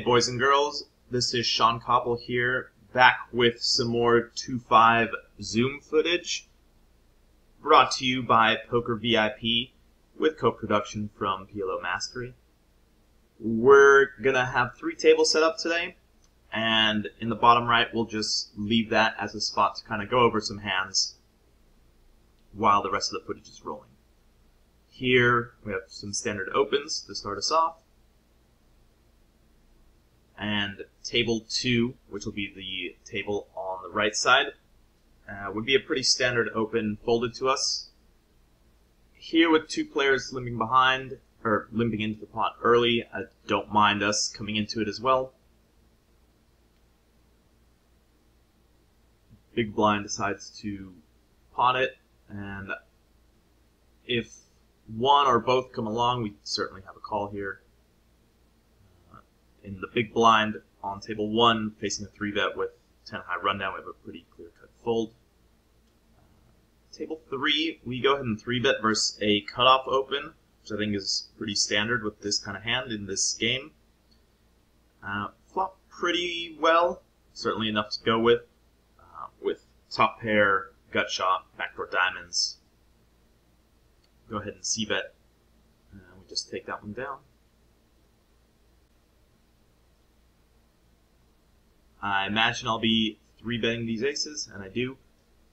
boys and girls, this is Sean Koppel here, back with some more 2-5 Zoom footage, brought to you by Poker VIP with co-production from PLO Mastery. We're gonna have 3 tables set up today, and in the bottom right we'll just leave that as a spot to kind of go over some hands while the rest of the footage is rolling. Here we have some standard opens to start us off. And table 2, which will be the table on the right side, would be a pretty standard open folded to us. Here with 2 players limping behind, or limping into the pot early, I don't mind us coming into it as well. Big blind decides to pot it, and if one or both come along, we certainly have a call here. In the big blind on table 1, facing a 3-bet with 10 high rundown, we have a pretty clear-cut fold. Table 3, we go ahead and 3-bet versus a cutoff open, which I think is pretty standard with this kind of hand in this game. Flop pretty well, certainly enough to go with top pair, gut shot, backdoor diamonds. Go ahead and c-bet, and we just take that one down. I imagine I'll be 3-betting these aces, and I do.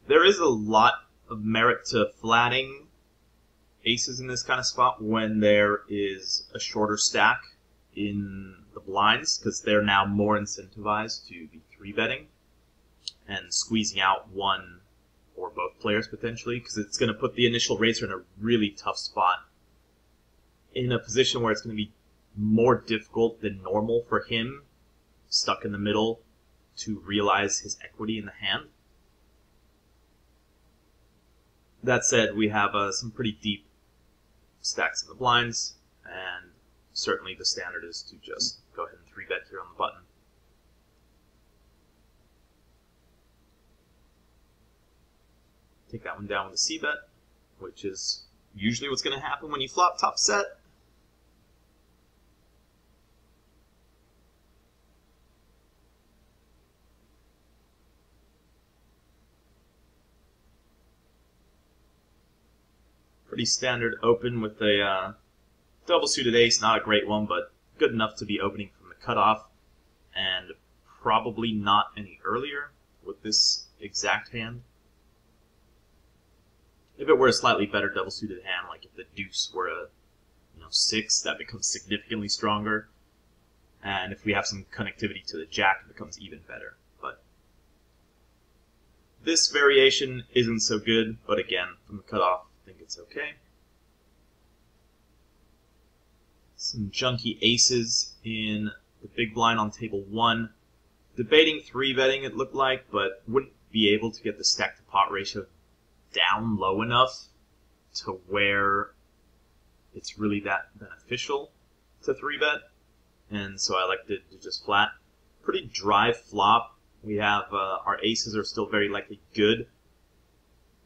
There is a lot of merit to flatting aces in this kind of spot when there is a shorter stack in the blinds, because they're now more incentivized to be 3-betting and squeezing out one or both players potentially, because it's going to put the initial raiser in a really tough spot, in a position where it's going to be more difficult than normal for him, stuck in the middle, to realize his equity in the hand. That said, we have some pretty deep stacks in the blinds, and certainly the standard is to just go ahead and 3-bet here on the button. Take that one down with a c-bet, which is usually what's going to happen when you flop top set. Pretty standard open with a double suited ace, not a great one, but good enough to be opening from the cutoff, and probably not any earlier with this exact hand. If it were a slightly better double suited hand, like if the deuce were a 6, that becomes significantly stronger, and if we have some connectivity to the jack, it becomes even better. But this variation isn't so good, but again, from the cutoff, I think it's okay. Some junky aces in the big blind on table 1. Debating 3-betting, it looked like, but wouldn't be able to get the stack to pot ratio down low enough to where it's really that beneficial to 3-bet, and so I elected to just flat. Pretty dry flop. We have our aces are still very likely good,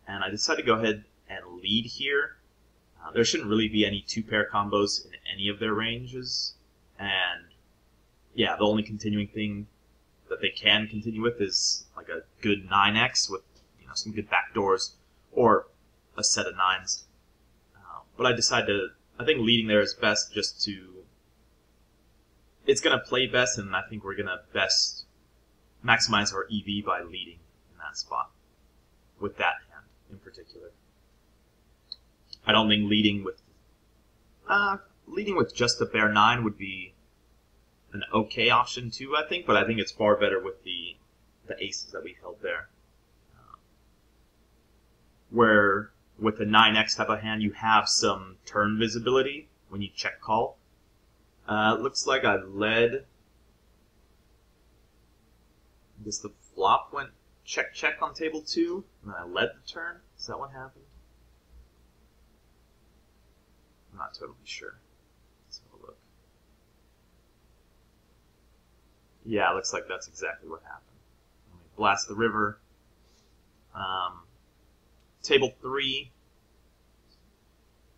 and I decided to go ahead and lead here. There shouldn't really be any 2-pair combos in any of their ranges, and yeah, the only continuing thing that they can continue with is like a good 9x with some good backdoors or a set of 9s. But I decided to, I think leading there is best, just to, it's going to play best, and I think we're going to best maximize our EV by leading in that spot with that hand in particular. I don't think leading with just a bare 9 would be an okay option too, I think, but I think it's far better with the aces that we held there. Where with a 9x type of hand, you have some turn visibility when you check call. Looks like I led. I guess the flop went check on table 2, and then I led the turn. Is that what happened? I'm not totally sure. Let's have a look. Yeah, it looks like that's exactly what happened. Let me blast the river. Table 3,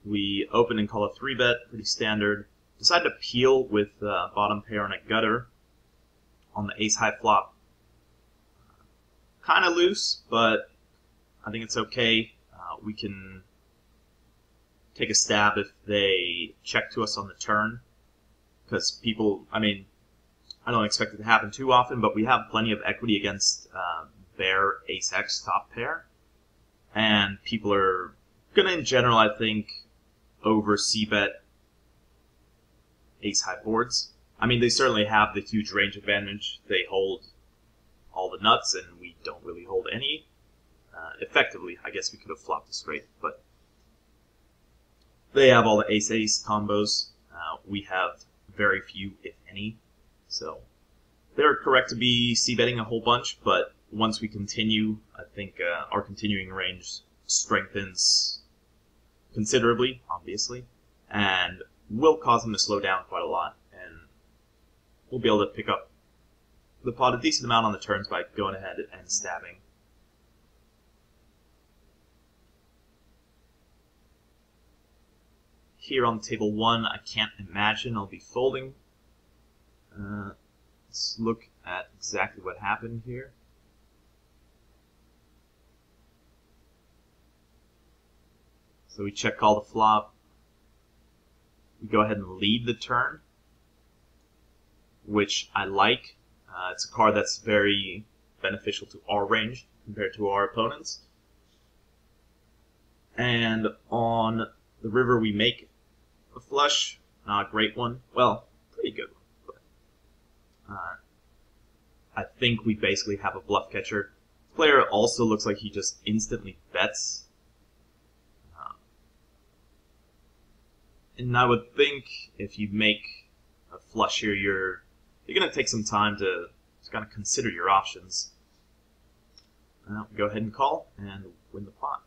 we open and call a 3-bet, pretty standard. Decide to peel with bottom pair on a gutter. on the ace-high flop. Kind of loose, but I think it's okay. We can take a stab if they check to us on the turn, because people, I mean, I don't expect it to happen too often, but we have plenty of equity against bear ace-x top pair, and people are gonna, in general, I think, over c-bet ace-high boards. I mean, they certainly have the huge range advantage. They hold all the nuts, and we don't really hold any. Effectively, I guess we could have flopped a straight, but they have all the ace-ace combos. We have very few, if any. So they're correct to be c-betting a whole bunch, but once we continue, I think our continuing range strengthens considerably, obviously, and will cause them to slow down quite a lot, and we'll be able to pick up the pot a decent amount on the turns by going ahead and stabbing. Here on table 1, I can't imagine I'll be folding. Let's look at exactly what happened here. So we check call the flop. We go ahead and lead the turn, which I like. It's a card that's very beneficial to our range compared to our opponents. And on the river we make a flush. Not a great one. Well, pretty good one. But, I think we basically have a bluff catcher. The player also looks like he just instantly bets. And I would think if you make a flush here, you're going to take some time to kind of consider your options. Go ahead and call and win the pot.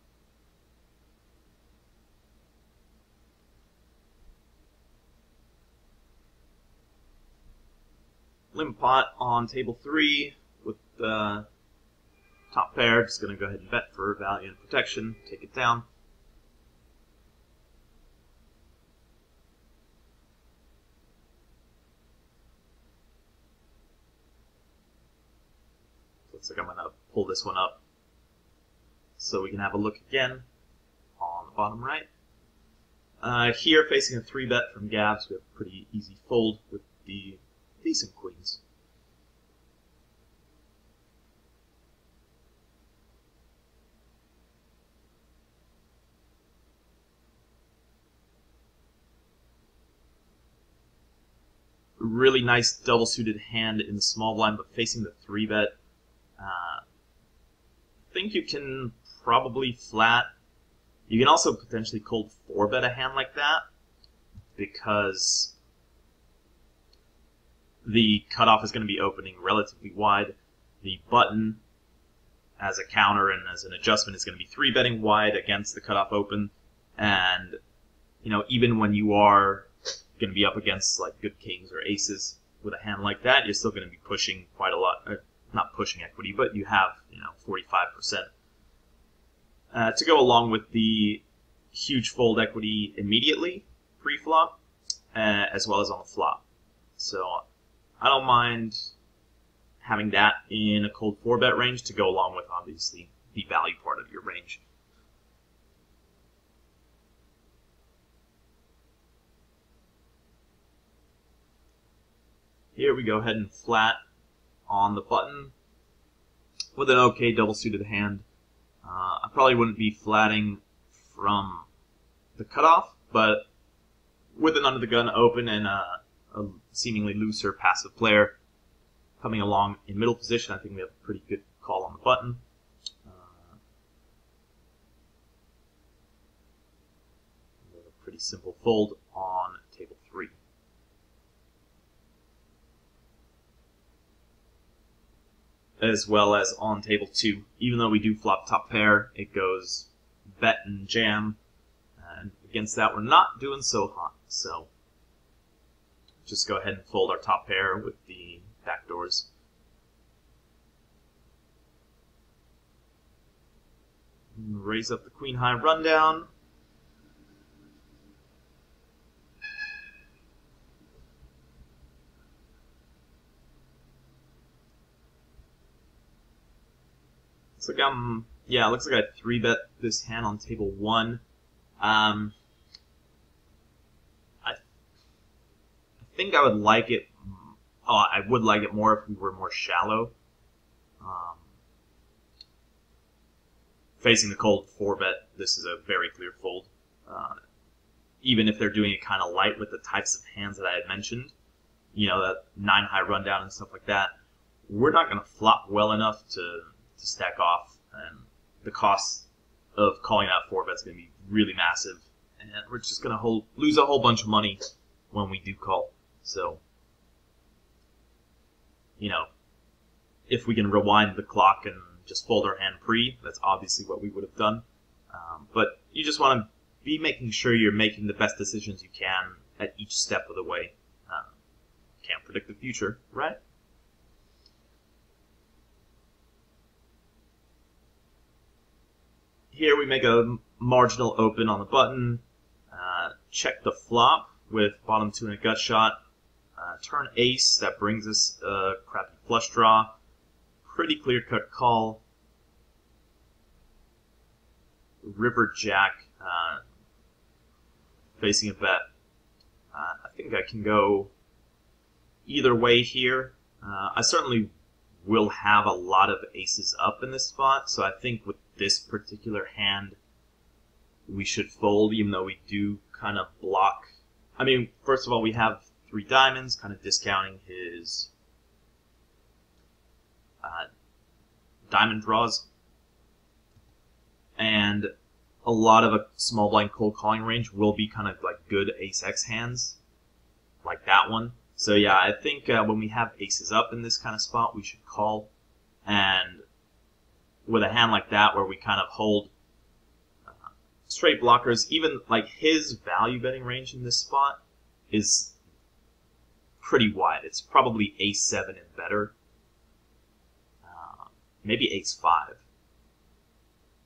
Limp pot on table 3 with the top pair. Just going to go ahead and bet for value and protection. Take it down. Looks like I'm going to pull this one up so we can have a look again on the bottom right. Here, facing a 3-bet from Gabs, we have a pretty easy fold with the decent queens. Really nice double-suited hand in the small blind, but facing the 3-bet. I think you can probably flat. You can also potentially cold 4-bet a hand like that, because the cutoff is going to be opening relatively wide. The button, as a counter and as an adjustment, is going to be 3-betting wide against the cutoff open. And, you know, even when you are going to be up against like good kings or aces with a hand like that, you're still going to be pushing quite a lot. Not pushing equity, but you have, 45% to go along with the huge fold equity immediately pre-flop, as well as on the flop. So I don't mind having that in a cold 4-bet range to go along with, obviously, the value part of your range. Here we go ahead and flat on the button with an okay double-suited hand. I probably wouldn't be flatting from the cutoff, but with an under-the-gun open and a seemingly looser passive player coming along in middle position, I think we have a pretty good call on the button. A pretty simple fold on table 3. As well as on table 2. Even though we do flop top pair, it goes bet and jam. And against that, we're not doing so hot. So just go ahead and fold our top pair with the back doors. Raise up the queen high rundown. Looks like yeah, looks like I 3-bet this hand on table 1. I think I would like it. Oh, I would like it more if we were more shallow. Facing the cold 4-bet, this is a very clear fold. Even if they're doing it kind of light with the types of hands that I had mentioned, you know, that 9-high rundown and stuff like that, we're not going to flop well enough to stack off, and the cost of calling out 4-bet is going to be really massive, and we're just going to lose a whole bunch of money when we do call. So, you know, if we can rewind the clock and just fold our hand pre, that's obviously what we would have done. But you just want to be making sure you're making the best decisions you can at each step of the way. Can't predict the future, right? Here we make a marginal open on the button, check the flop with bottom 2 and a gut shot, turn ace, that brings us a crappy flush draw, pretty clear-cut call, river jack, facing a bet. I think I can go either way here. I certainly will have a lot of aces up in this spot, so I think with this particular hand we should fold, even though we do kind of block. I mean, first of all, we have 3 diamonds, kind of discounting his diamond draws, and a lot of a small blind cold calling range will be kind of like good ace-x hands, like that one. So yeah, I think when we have aces up in this kind of spot, we should call. And with a hand like that, where we kind of hold straight blockers, even like his value betting range in this spot is pretty wide. It's probably ace-7 and better, maybe ace-5.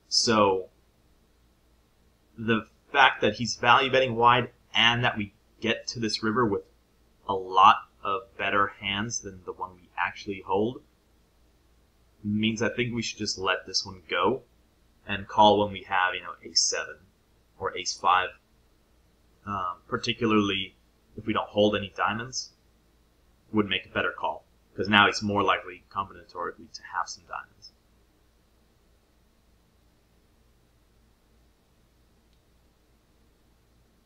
So the fact that he's value betting wide and that we get to this river with a lot of better hands than the one we actually hold means I think we should just let this one go and call when we have, you know, ace-7 or ace-5. Particularly if we don't hold any diamonds, would make a better call, because now it's more likely combinatorically to have some diamonds.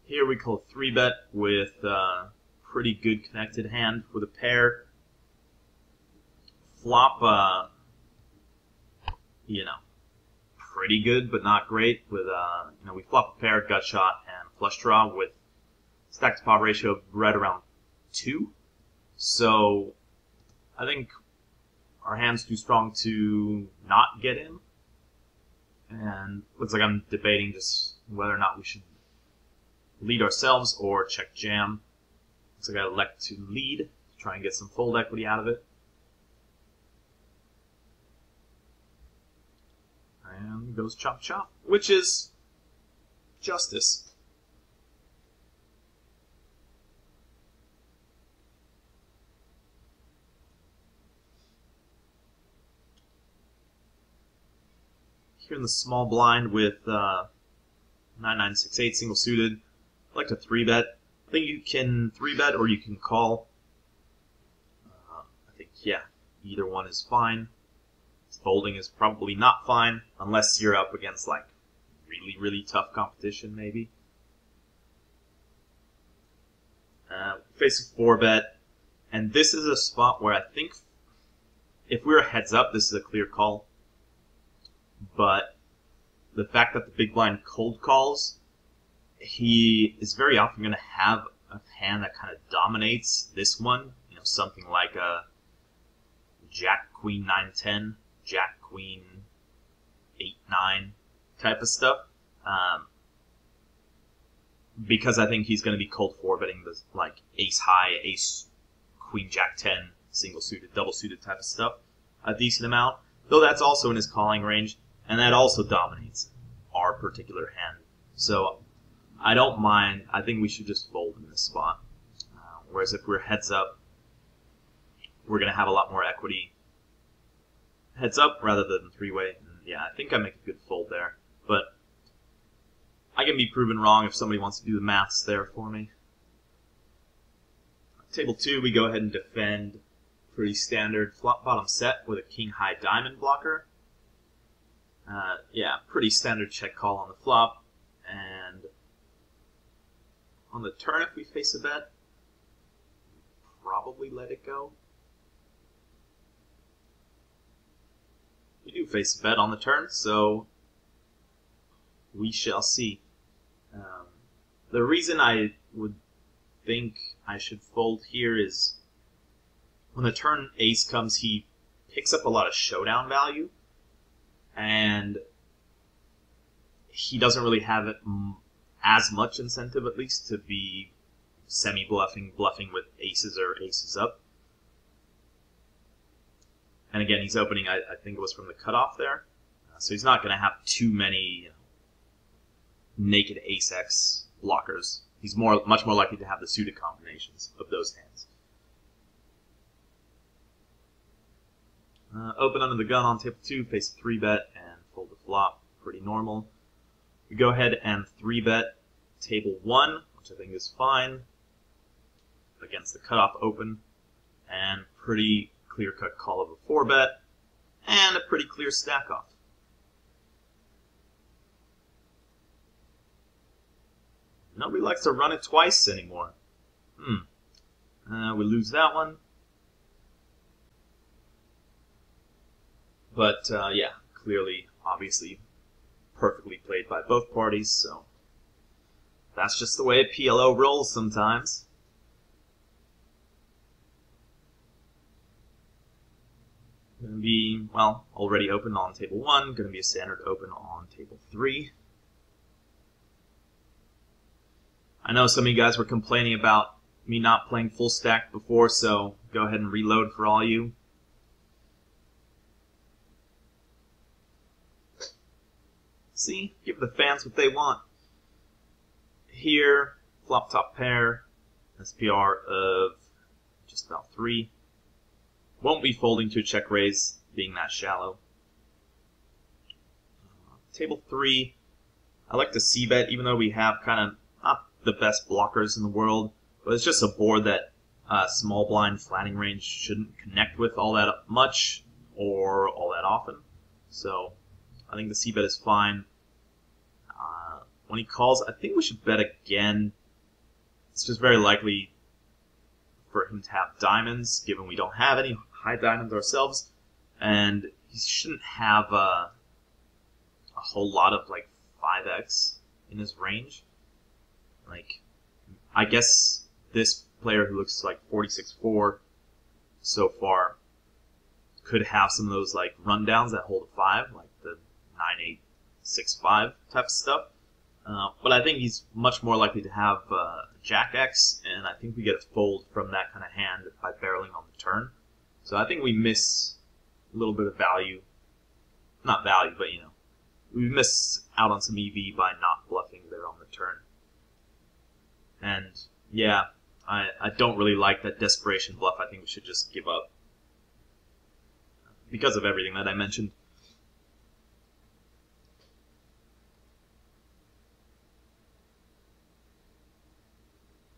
Here we call 3-bet with pretty good connected hand with a pair. Flop, you know, pretty good but not great with you know, we flop a pair, gut shot, and flush draw with stack to pot ratio of right around 2. So I think our hand's too strong to not get in, and looks like I'm debating just whether or not we should lead ourselves or check jam. Looks like I elect to lead to try and get some fold equity out of it. And goes chop chop, which is justice. Here in the small blind with 9-9-6-8 single suited, I like to 3-bet. I think you can 3-bet or you can call. I think, yeah, either one is fine. Folding is probably not fine, unless you're up against, like, really, really tough competition, maybe. Facing 4-bet, and this is a spot where I think if we were heads up, this is a clear call. But the fact that the big blind cold calls, he is very often going to have a hand that kind of dominates this one. You know, something like a Jack, Queen, 9-10, Jack, Queen, 8-9 type of stuff. Because I think he's going to be cold 4-betting the like ace high, ace, Queen, Jack 10, single suited, double suited type of stuff a decent amount. Though that's also in his calling range, and that also dominates our particular hand. So I don't mind. I think we should just fold in this spot. Whereas if we're heads up, we're going to have a lot more equity heads up rather than 3-way. And Yeah, I think I make a good fold there. But I can be proven wrong if somebody wants to do the maths there for me. Table 2, we go ahead and defend. Pretty standard flop bottom set with a king high diamond blocker. Yeah, pretty standard check call on the flop. And on the turn, if we face a bet, probably let it go. We do face a bet on the turn, so we shall see. The reason I would think I should fold here is when the turn ace comes, he picks up a lot of showdown value, and he doesn't really have as much incentive, at least, to be semi-bluffing, bluffing with aces or aces up. And again, he's opening, I think it was from the cutoff there. So he's not going to have too many naked ace-x blockers. He's much more likely to have the suited combinations of those hands. Open under the gun on table 2, face a 3-bet, and fold the flop. Pretty normal. We go ahead and 3-bet table 1, which I think is fine, against the cutoff open, and pretty clear-cut call of a 4-bet, and a pretty clear stack-off. Nobody likes to run it twice anymore. We lose that one. But, yeah, clearly, obviously, perfectly played by both parties, so that's just the way a PLO rolls sometimes. Going to be, well, already open on table 1, going to be a standard open on table 3. I know some of you guys were complaining about me not playing full stack before, so go ahead and reload for all you. See, give the fans what they want. Here, flop top pair, SPR of just about 3. Won't be folding to a check raise, being that shallow. Table 3, I like to c-bet, even though we have kind of not the best blockers in the world, but it's just a board that small blind flatting range shouldn't connect with all that much or all that often. So I think the c-bet is fine. When he calls, I think we should bet again. It's just very likely for him to have diamonds, given we don't have any high diamonds ourselves, and he shouldn't have a whole lot of like 5x in his range. Like, I guess this player who looks like 46-4 so far could have some of those like rundowns that hold a 5, like the 9-8, 6-5 type of stuff. But I think he's much more likely to have Jack X, and I think we get a fold from that kind of hand by barreling on the turn. So I think we miss a little bit of value. Not value, but you know, we miss out on some EV by not bluffing there on the turn. And yeah, I don't really like that desperation bluff. I think we should just give up because of everything that I mentioned.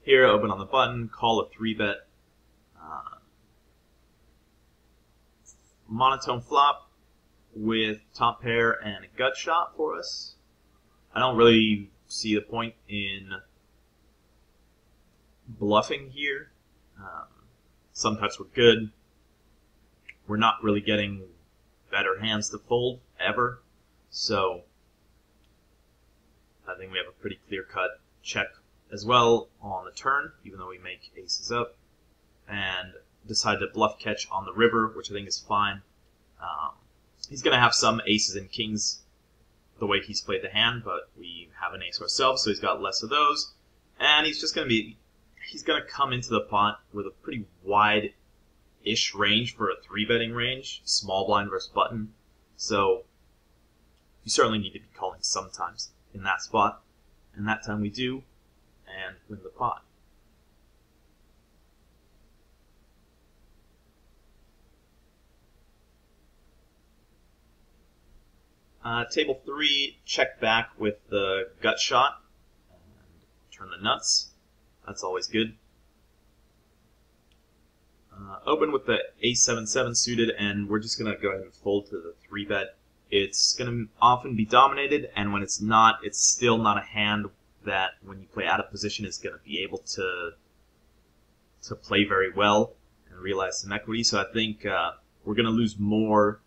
Here, open on the button, call a 3-bet. Monotone flop with top pair and a gut shot for us. I don't really see the point in bluffing here. Some cuts were good. We're not really getting better hands to fold ever. So I think we have a pretty clear-cut check as well on the turn, even though we make aces up, and decide to bluff catch on the river, which I think is fine. He's going to have some aces and kings the way he's played the hand, but we have an ace ourselves, so he's got less of those. And he's just going to come into the pot with a pretty wide-ish range for a 3-betting range, small blind versus button. So you certainly need to be calling sometimes in that spot, and that time we do, and win the pot. Table 3, check back with the gut shot. And turn the nuts. That's always good. Open with the ace-7-7 suited, and we're just going to go ahead and fold to the 3-bet. It's going to often be dominated, and when it's not, it's still not a hand that, when you play out of position, is going to be able to play very well and realize some equity. So I think we're going to lose more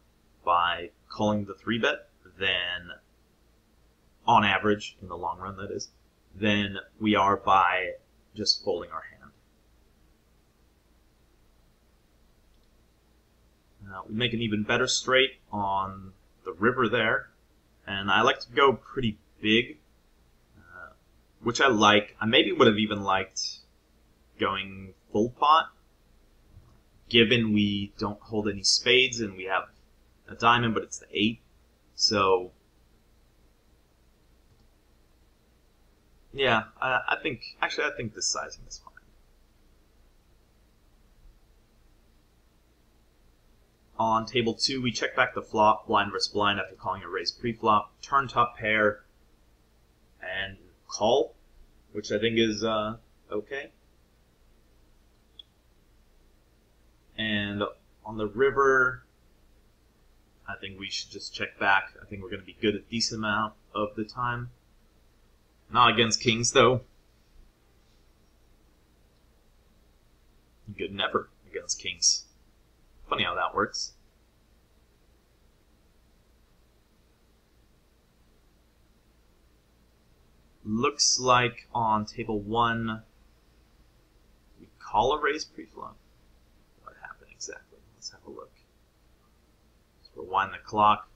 by calling the 3-bet than, on average, in the long run that is, than we are by just folding our hand. We make an even better straight on the river there, and I like to go pretty big, which I like. I maybe would have even liked going full pot, given we don't hold any spades and we have a diamond, but it's the 8. So, yeah, I think this sizing is fine. On table 2, we check back the flop, blind versus blind, after calling a raise pre-flop, turn top pair, and call, which I think is okay. And on the river, I think we should just check back. I think we're going to be good a decent amount of the time. Not against kings, though. Good never against kings. Funny how that works. Looks like on table 1, we call a raise pre-flop. What happened exactly? Let's have a look. Let's rewind the clock.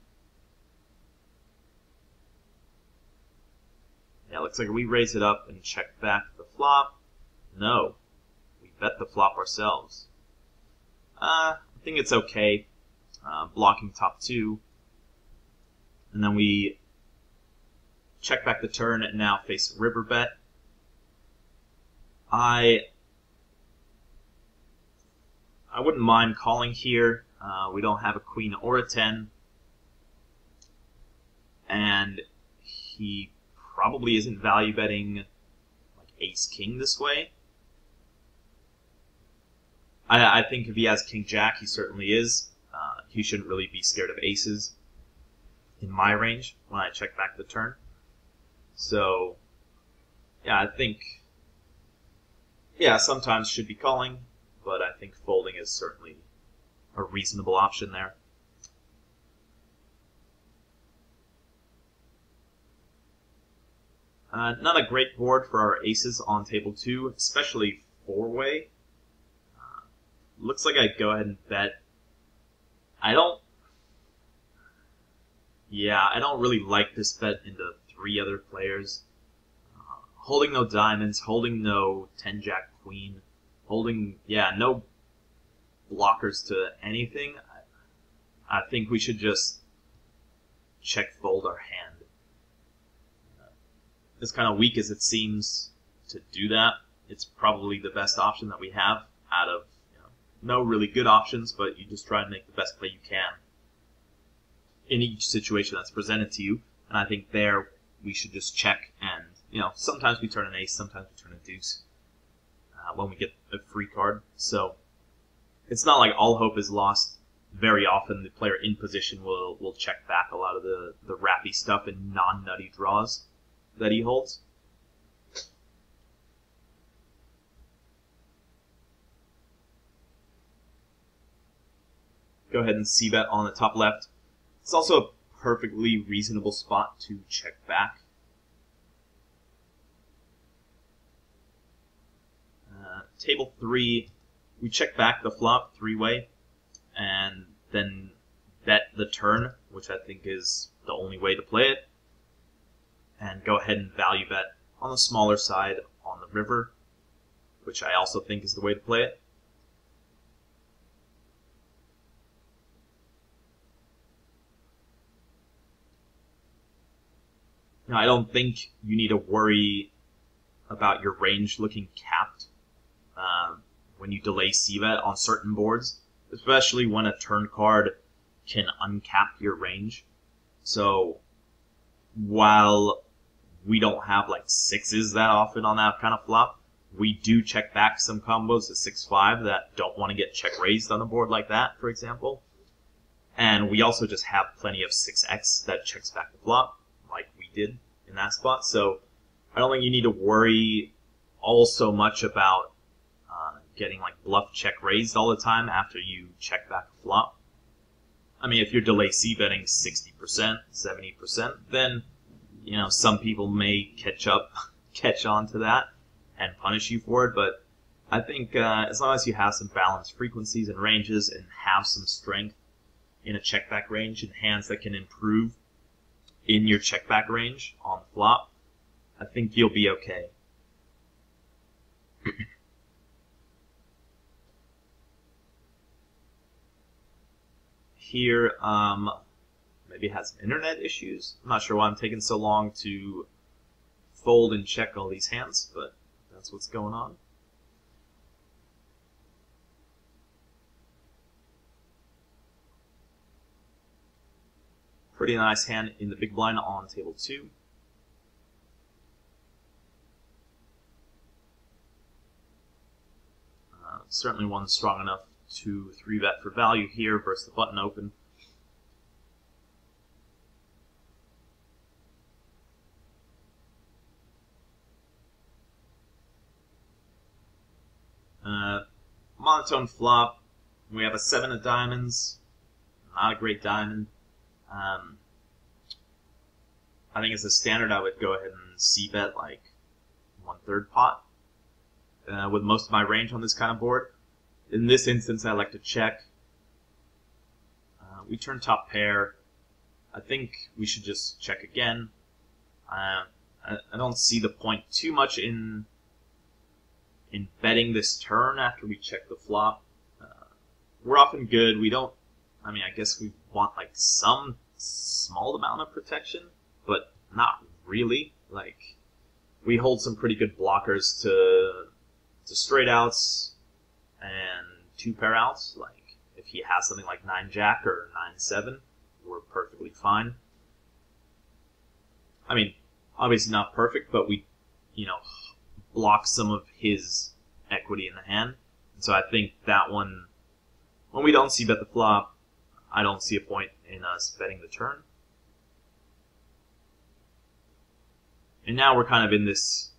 Yeah, looks like we raise it up and check back the flop. No, we bet the flop ourselves. I think it's okay, blocking top 2, and then we check back the turn and now face a river bet. I wouldn't mind calling here. We don't have a queen or a 10, and he probably isn't value betting like ace-king this way. I think if he has king-jack, he certainly is. He shouldn't really be scared of aces in my range when I check back the turn. So, yeah, I think, yeah, sometimes should be calling, but I think folding is certainly a reasonable option there. Not a great board for our aces on table 2, especially 4-way. Looks like I'd go ahead and bet. I don't really like this bet into 3 other players. Holding no diamonds, holding no 10-jack queen, holding, no blockers to anything. I think we should just check fold our hand. As kind of weak as it seems to do that, it's probably the best option that we have out of no really good options, but you just try and make the best play you can in each situation that's presented to you. And I think there we should just check, and sometimes we turn an ace, sometimes we turn a deuce when we get a free card. So it's not like all hope is lost. Very often the player in position will check back a lot of the rappy stuff and non-nutty draws that he holds. Go ahead and c-bet on the top left. It's also a perfectly reasonable spot to check back. Table 3, we check back the flop 3-way, and then bet the turn, which I think is the only way to play it, and go ahead and value bet on the smaller side on the river, which I also think is the way to play it. Now, I don't think you need to worry about your range looking capped when you delay c-bet on certain boards, especially when a turn card can uncap your range. So while we don't have like sixes that often on that kind of flop, we do check back some combos to 6-5 that don't want to get check raised on a board like that, for example. And we also just have plenty of 6x that checks back the flop, like we did in that spot. So I don't think you need to worry all so much about getting like bluff check raised all the time after you check back a flop. I mean, if you're delay C betting 60%, 70%, then you know some people may catch on to that and punish you for it. But I think as long as you have some balanced frequencies and ranges and have some strength in a check back range and hands that can improve in your check back range on the flop, I think you'll be okay. Here, maybe it has internet issues. I'm not sure why I'm taking so long to fold and check all these hands, but that's what's going on. Pretty nice hand in the big blind on table 2. Certainly one strong enough to 3-bet for value here versus the button open. Monotone flop. We have a 7 of diamonds. Not a great diamond. I think as a standard, I would go ahead and c-bet like 1/3 pot with most of my range on this kind of board. In this instance, I like to check. We turn top pair. I think we should just check again. I don't see the point too much in betting this turn after we check the flop. We're often good. We don't. I mean, I guess we want like some small amount of protection, but not really. Like we hold some pretty good blockers to straight outs and 2-pair outs. Like if he has something like 9-jack or 9-7, we're perfectly fine. I mean, obviously not perfect, but we, block some of his equity in the hand. And so I think that one, when we don't c-bet the flop, I don't see a point in us betting the turn. And now we're kind of in this,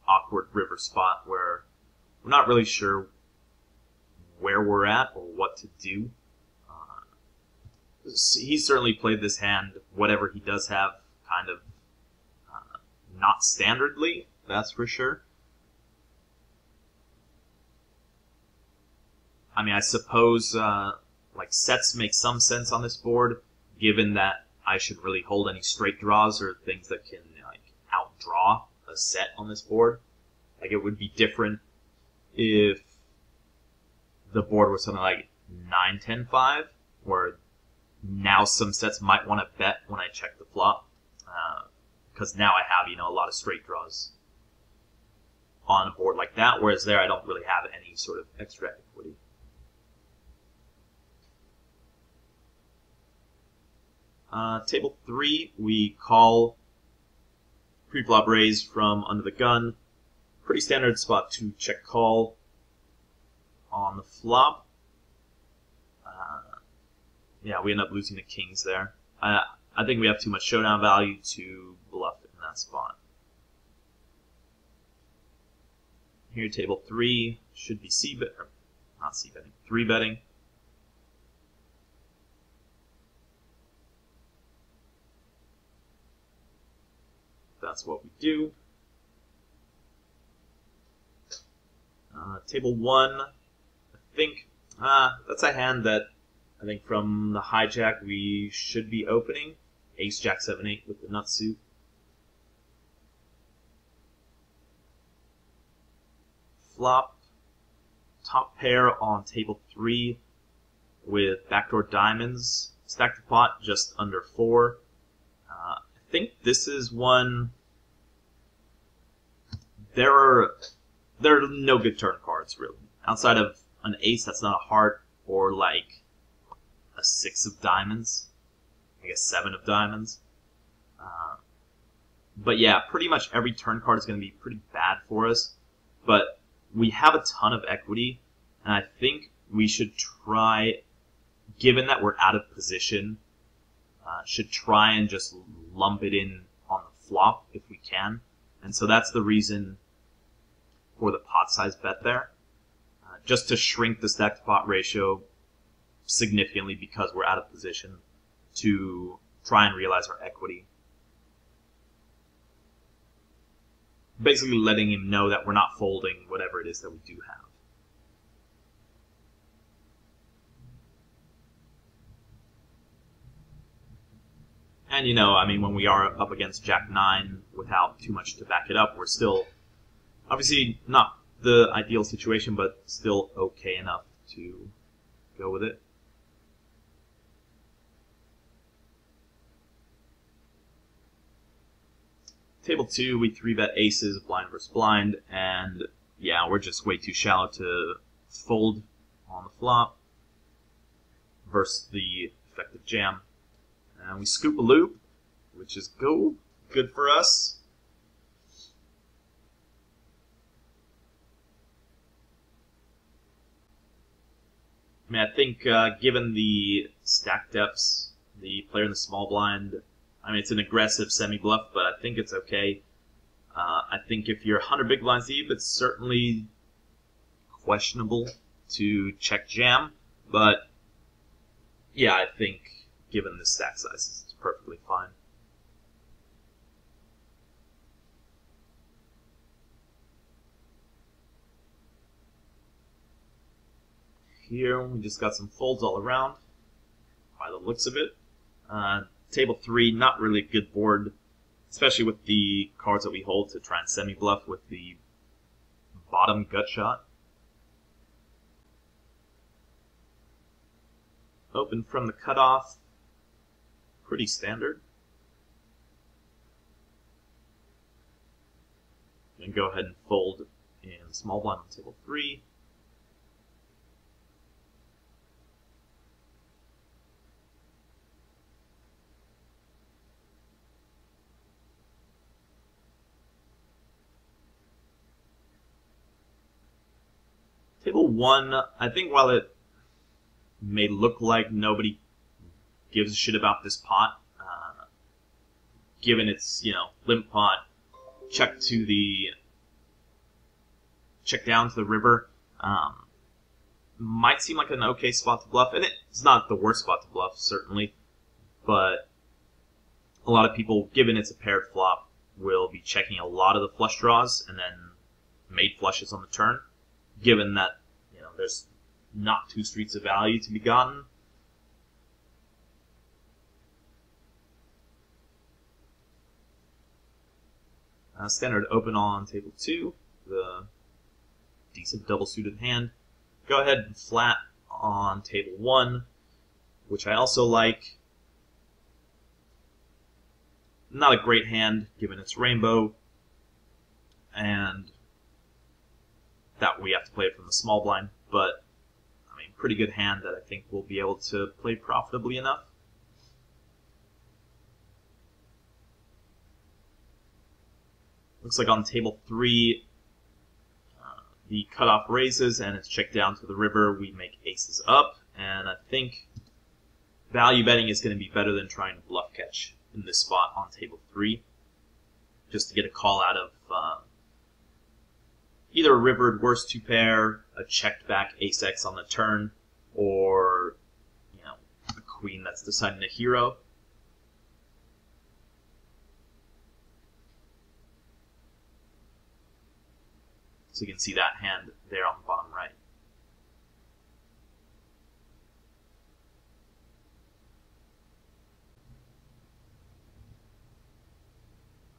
awkward river spot where we're not really sure where we're at or what to do. He certainly played this hand, whatever he does have, kind of not standardly, that's for sure. I mean, I suppose like sets make some sense on this board, given that I should really hold any straight draws or things that can like outdraw a set on this board. Like it would be different if the board was something like 9-10-5, where now some sets might want to bet when I check the flop, because now I have a lot of straight draws on a board like that, whereas there I don't really have any sort of extra equity. Table 3, we call pre-flop raise from under the gun. Pretty standard spot to check call on the flop. Yeah, we end up losing the kings there. I think we have too much showdown value to bluff in that spot. Here, table 3 should be not c-betting, 3-betting. That's what we do. Table 1, I think that's a hand that I think from the hijack we should be opening. Ace, Jack, 7, 8 with the nut suit. Flop, top pair on table 3 with backdoor diamonds. Stack the pot just under 4. I think this is one. There are no good turn cards really outside of an ace that's not a heart or like a 6 of diamonds. I guess 7 of diamonds. But yeah, pretty much every turn card is going to be pretty bad for us. But we have a ton of equity, and I think we should try, given that we're out of position, should try and just lump it in on the flop if we can. And so that's the reason for the pot size bet there. Just to shrink the stack to pot ratio significantly because we're out of position to try and realize our equity. Basically letting him know that we're not folding whatever it is that we do have. And you know, I mean, when we are up against Jack-9 without too much to back it up, we're still obviously not the ideal situation, but still okay enough to go with it. Table 2, we 3-bet aces, blind versus blind, and yeah, we're just way too shallow to fold on the flop versus the effective jam. And we scoop a loop, which is good for us. I mean, I think given the stack depths, the player in the small blind, I mean, it's an aggressive semi-bluff, but I think it's okay. I think if you're 100 big blinds deep, it's certainly questionable to check jam. But, yeah, I think given the stack sizes, it's perfectly fine. Here, we just got some folds all around, by the looks of it. Table 3, not really a good board, especially with the cards that we hold to try and semi-bluff with the bottom gut shot. Open from the cutoff, pretty standard. And go ahead and fold in small blind on table 3. Table 1, I think while it may look like nobody gives a shit about this pot, given its, limp pot, check down to the river, might seem like an okay spot to bluff, and it's not the worst spot to bluff, certainly, but a lot of people, given it's a paired flop, will be checking a lot of the flush draws and then made flushes on the turn, given that there's not 2 streets of value to be gotten. Standard open on table 2, the decent double suited hand. Go ahead and flat on table 1, which I also like. Not a great hand given its rainbow, and that we have to play it from the small blind, but I mean, pretty good hand that I think we'll be able to play profitably enough. Looks like on table 3, the cutoff raises and it's checked down to the river. We make aces up, and I think value betting is going to be better than trying to bluff catch in this spot on table 3, just to get a call out of either a rivered worst 2 pair, a checked back ace-x on the turn, or a queen that's deciding a hero. So you can see that hand there on the bottom right.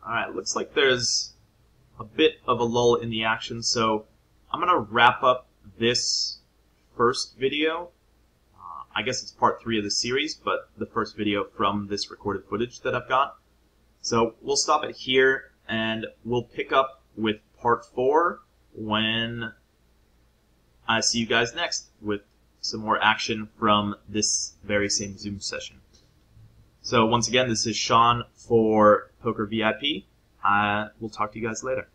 Alright, looks like there's a bit of a lull in the action, so I'm going to wrap up this first video. I guess it's part 3 of the series, but the first video from this recorded footage that I've got. So we'll stop it here, and we'll pick up with part 4 when I see you guys next with some more action from this very same Zoom session. So So once again, this is Sean for Poker VIP. We'll talk to you guys later.